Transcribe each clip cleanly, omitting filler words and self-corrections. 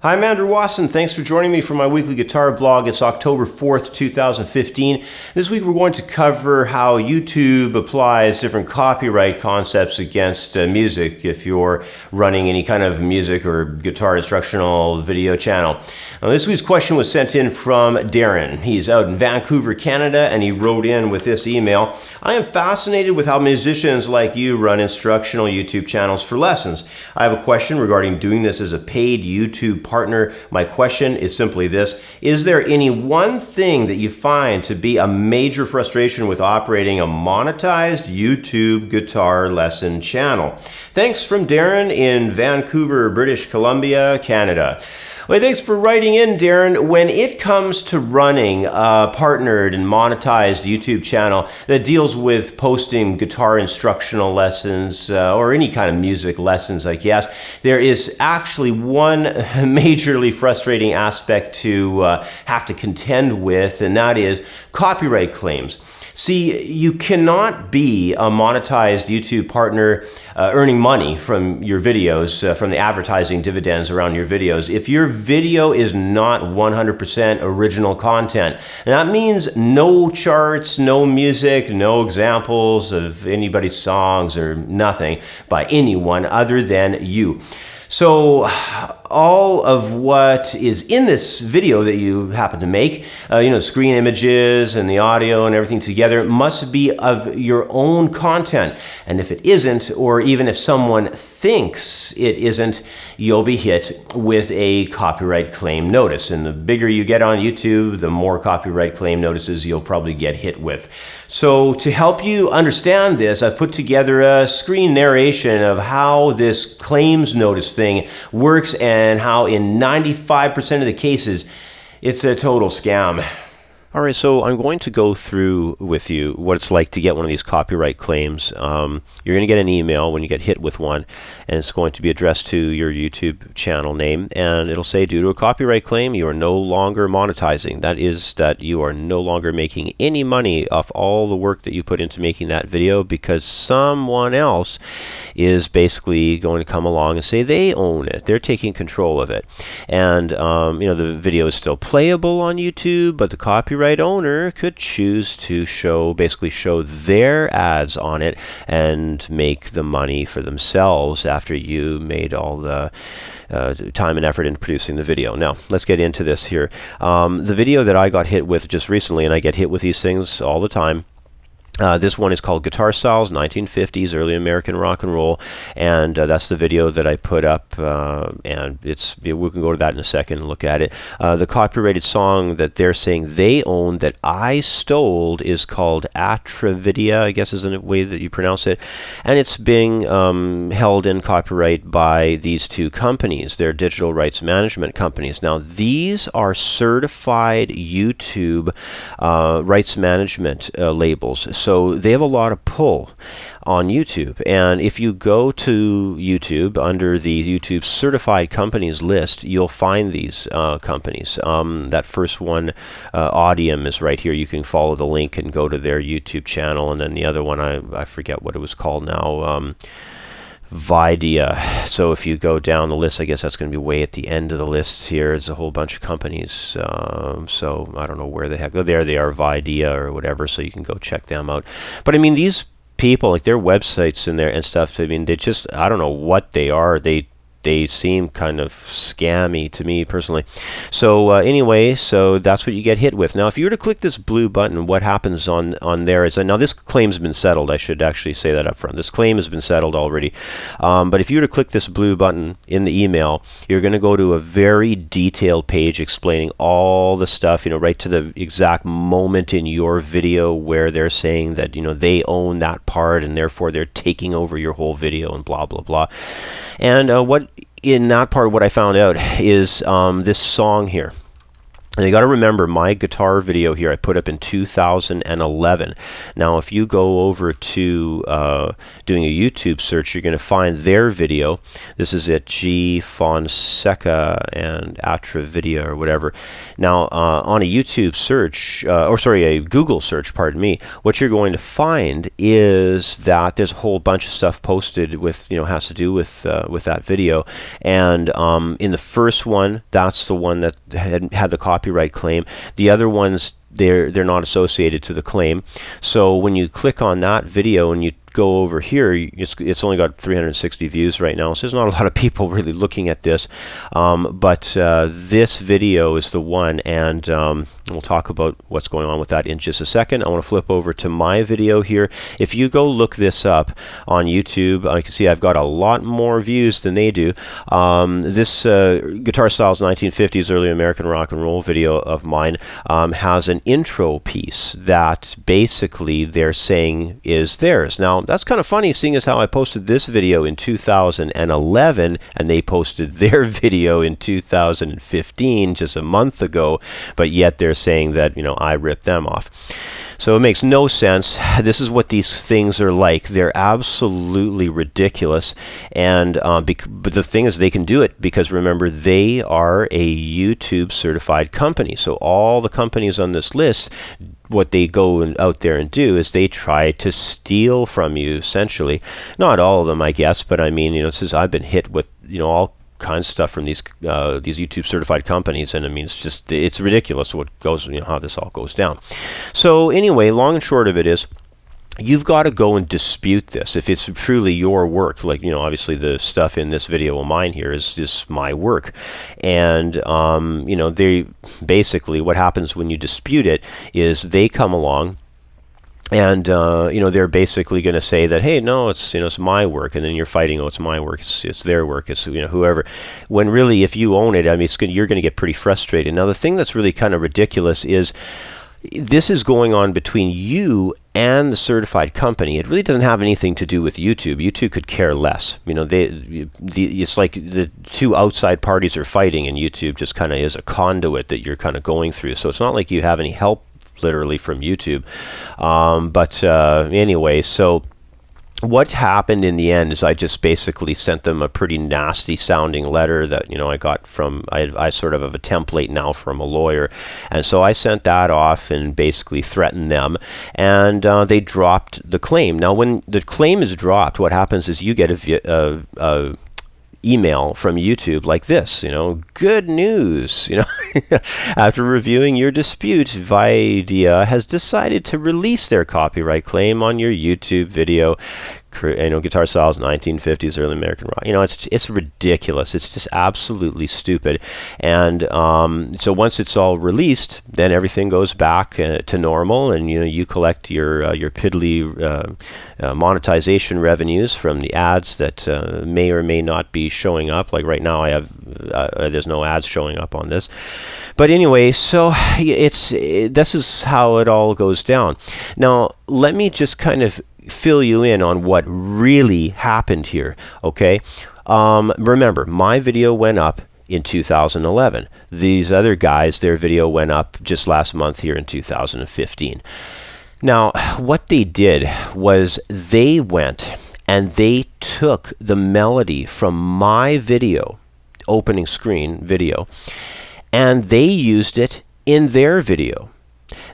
Hi, I'm Andrew Wasson. Thanks for joining me for my weekly guitar blog. It's October 4th, 2015. This week we're going to cover how YouTube applies different copyright concepts against music if you're running any kind of music or guitar instructional video channel. Now, this week's question was sent in from Darren. He's out in Vancouver, Canada, and he wrote in with this email. I am fascinated with how musicians like you run instructional YouTube channels for lessons. I have a question regarding doing this as a paid YouTube partner. My question is simply this: is there any one thing that you find to be a major frustration with operating a monetized YouTube guitar lesson channel? Thanks, from Darren in Vancouver, British Columbia, Canada. Well, thanks for writing in, Darren. When it comes to running a partnered and monetized YouTube channel that deals with posting guitar instructional lessons or any kind of music lessons, I guess, there is actually one majorly frustrating aspect to have to contend with, and that is copyright claims. See, you cannot be a monetized YouTube partner earning money from your videos, from the advertising dividends around your videos, if your video is not 100% original content. And that means no charts, no music, no examples of anybody's songs or nothing by anyone other than you. So all of what is in this video that you happen to make, screen images and the audio and everything together, must be of your own content. And if it isn't, or even if someone thinks it isn't, you'll be hit with a copyright claim notice. And the bigger you get on YouTube, the more copyright claim notices you'll probably get hit with. So to help you understand this, I've put together a screen narration of how this claims notice thing works and how in 95% of the cases it's a total scam. All right, so I'm going to go through with you what it's like to get one of these copyright claims. You're going to get an email when you get hit with one, and it's going to be addressed to your YouTube channel name, and it'll say, due to a copyright claim, you are no longer monetizing. That is, that you are no longer making any money off all the work that you put into making that video, because someone else is basically going to come along and say they own it. They're taking control of it. And the video is still playable on YouTube, but the copyright owner could choose to show their ads on it and make the money for themselves after you made all the time and effort in producing the video. Now, let's get into this here. The video that I got hit with just recently, and I get hit with these things all the time, this one is called Guitar Styles, 1950s, early American rock and roll, and that's the video that I put up, and we can go to that in a second and look at it. The copyrighted song that they're saying they own that I stole is called Atravidia, I guess is the way that you pronounce it, and it's being held in copyright by these two companies. They're digital rights management companies. Now, these are certified YouTube rights management labels. So they have a lot of pull on YouTube, and if you go to YouTube under the YouTube certified companies list, you'll find these companies. That first one, Audium, is right here. You can follow the link and go to their YouTube channel, and then the other one, I forget what it was called now, Vidia. So if you go down the list, I guess that's going to be way at the end of the list here. There's a whole bunch of companies. So I don't know where the heck. Oh, there they are, Vidia or whatever. So you can go check them out. But I mean, these people, like their websites in there and stuff, I mean, they just, I don't know what they are. They seem kind of scammy to me personally. So anyway, so that's what you get hit with. Now, if you were to click this blue button, what happens on there is, now this claim's been settled. I should actually say that up front. This claim has been settled already. But if you were to click this blue button in the email, you're going to go to a very detailed page explaining all the stuff, right to the exact moment in your video where they're saying that, they own that part and therefore they're taking over your whole video and blah, blah, blah. And in that part, what I found out is this song here. And you got to remember, my guitar video here I put up in 2011. Now, if you go over to doing a YouTube search, you're going to find their video. This is it, G Fonseca and Atra Video or whatever. Now, on a YouTube search, or sorry, a Google search, pardon me, what you're going to find is that there's a whole bunch of stuff posted with, has to do with that video. And in the first one, that's the one that had the copyright claim. The other ones, they're not associated to the claim. So when you click on that video and you go over here, it's only got 360 views right now, so there's not a lot of people really looking at this. But this video is the one, and we'll talk about what's going on with that in just a second. I want to flip over to my video here. If you go look this up on YouTube, you can see I've got a lot more views than they do. This Guitar Styles 1950s early American rock and roll video of mine has an intro piece that basically they're saying is theirs. Now, that's kind of funny, seeing as how I posted this video in 2011 and they posted their video in 2015, just a month ago, but yet they're saying that, I ripped them off. So it makes no sense. This is what these things are like. They're absolutely ridiculous. And but the thing is, they can do it because, remember, they are a YouTube certified company. So all the companies on this list, what they go out there and do is they try to steal from you, essentially. Not all of them, I guess, but I mean, since I've been hit with, all kinds of stuff from these YouTube certified companies, and I mean, it's ridiculous what goes, how this all goes down. So anyway, long and short of it is, you've got to go and dispute this if it's truly your work. Like, obviously the stuff in this video of mine here is my work. And, they basically, what happens when you dispute it is they come along and, they're basically going to say that, hey, no, it's my work. And then you're fighting, oh, it's my work, it's their work, it's, whoever. When really, if you own it, I mean, you're going to get pretty frustrated. Now, the thing that's really kind of ridiculous is this is going on between you and the certified company. It really doesn't have anything to do with YouTube. YouTube could care less. It's like the two outside parties are fighting, and YouTube just kind of is a conduit that you're kind of going through. So it's not like you have any help literally from YouTube. Anyway, so what happened in the end is I just basically sent them a pretty nasty sounding letter that I got from, I sort of have a template now from a lawyer, and so I sent that off and basically threatened them, and they dropped the claim. Now, when the claim is dropped, what happens is you get a email from YouTube like this, good news, after reviewing your dispute, Videa has decided to release their copyright claim on your YouTube video, Guitar Styles 1950s early American rock. It's ridiculous. It's just absolutely stupid. And so once it's all released, then everything goes back to normal, and you collect your piddly monetization revenues from the ads that may or may not be showing up. Like right now, I have there's no ads showing up on this. But anyway, so this is how it all goes down. Now, let me just kind of fill you in on what really happened here, okay? Remember, my video went up in 2011. These other guys, their video went up just last month here in 2015. Now, what they did was they went and they took the melody from my video, opening screen video, and they used it in their video.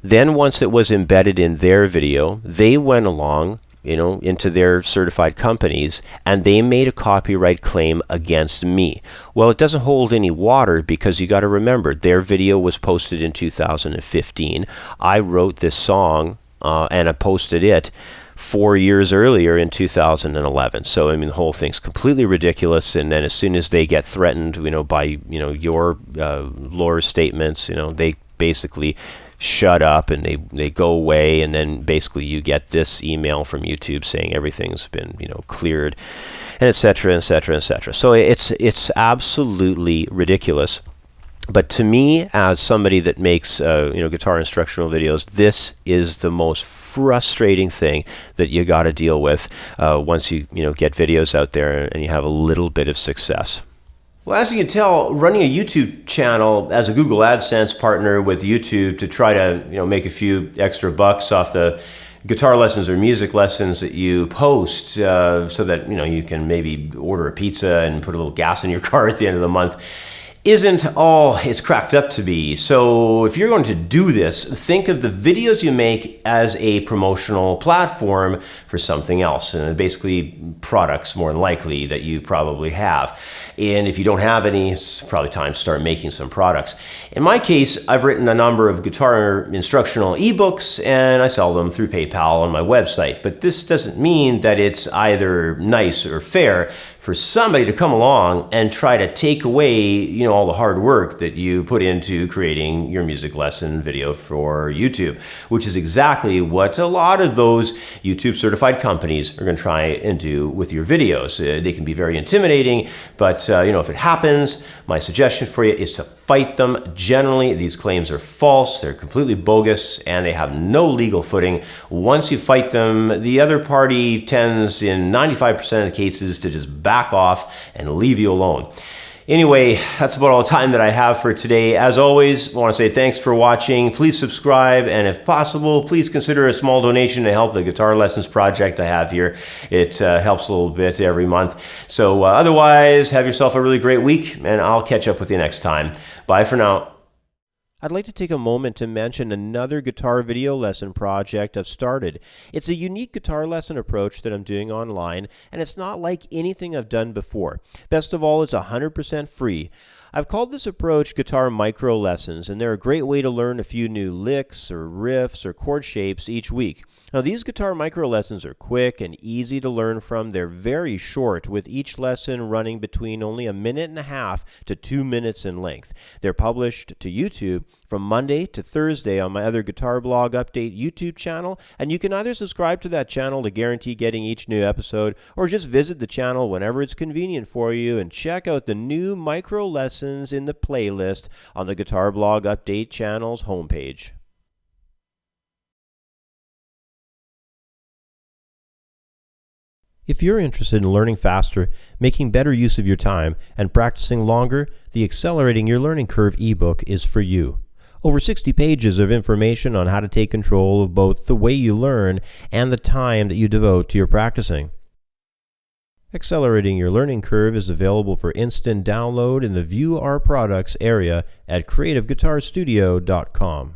Then once it was embedded in their video, they went along, into their certified companies, and they made a copyright claim against me. Well, it doesn't hold any water because you got to remember, their video was posted in 2015. I wrote this song and I posted it 4 years earlier in 2011. So I mean, the whole thing's completely ridiculous. And then as soon as they get threatened, by your lawyer statements, they basically shut up and they go away, and then basically you get this email from YouTube saying everything's been cleared, and etc., etc., etc. So it's absolutely ridiculous. But to me, as somebody that makes guitar instructional videos, this is the most frustrating thing that you got to deal with once you get videos out there and you have a little bit of success. Well, as you can tell, running a YouTube channel as a Google AdSense partner with YouTube to try to make a few extra bucks off the guitar lessons or music lessons that you post, so that you can maybe order a pizza and put a little gas in your car at the end of the month, isn't all it's cracked up to be. So if you're going to do this, think of the videos you make as a promotional platform for something else, and basically products more than likely that you probably have. And if you don't have any, it's probably time to start making some products. In my case, I've written a number of guitar instructional ebooks, and I sell them through PayPal on my website. But this doesn't mean that it's either nice or fair for somebody to come along and try to take away, all the hard work that you put into creating your music lesson video for YouTube, which is exactly what a lot of those YouTube certified companies are going to try and do with your videos. They can be very intimidating, but if it happens, my suggestion for you is to fight them. Generally, these claims are false, they're completely bogus, and they have no legal footing. Once you fight them, the other party tends, in 95% of the cases, to just back off and leave you alone. Anyway, that's about all the time that I have for today. As always, I want to say thanks for watching. Please subscribe, and if possible, please consider a small donation to help the guitar lessons project I have here. It helps a little bit every month. So otherwise, have yourself a really great week, and I'll catch up with you next time. Bye for now. I'd like to take a moment to mention another guitar video lesson project I've started. It's a unique guitar lesson approach that I'm doing online, and it's not like anything I've done before. Best of all, it's 100% free. I've called this approach Guitar Micro Lessons, and they're a great way to learn a few new licks or riffs or chord shapes each week. Now, these Guitar Micro Lessons are quick and easy to learn from. They're very short, with each lesson running between only 1.5 minutes to 2 minutes in length. They're published to YouTube from Monday to Thursday on my other Guitar Blog Update YouTube channel, and you can either subscribe to that channel to guarantee getting each new episode, or just visit the channel whenever it's convenient for you and check out the new micro lessons in the playlist on the Guitar Blog Update channel's homepage. If you're interested in learning faster, making better use of your time, and practicing longer, the Accelerating Your Learning Curve ebook is for you. Over 60 pages of information on how to take control of both the way you learn and the time that you devote to your practicing. Accelerating Your Learning Curve is available for instant download in the View Our Products area at creativeguitarstudio.com.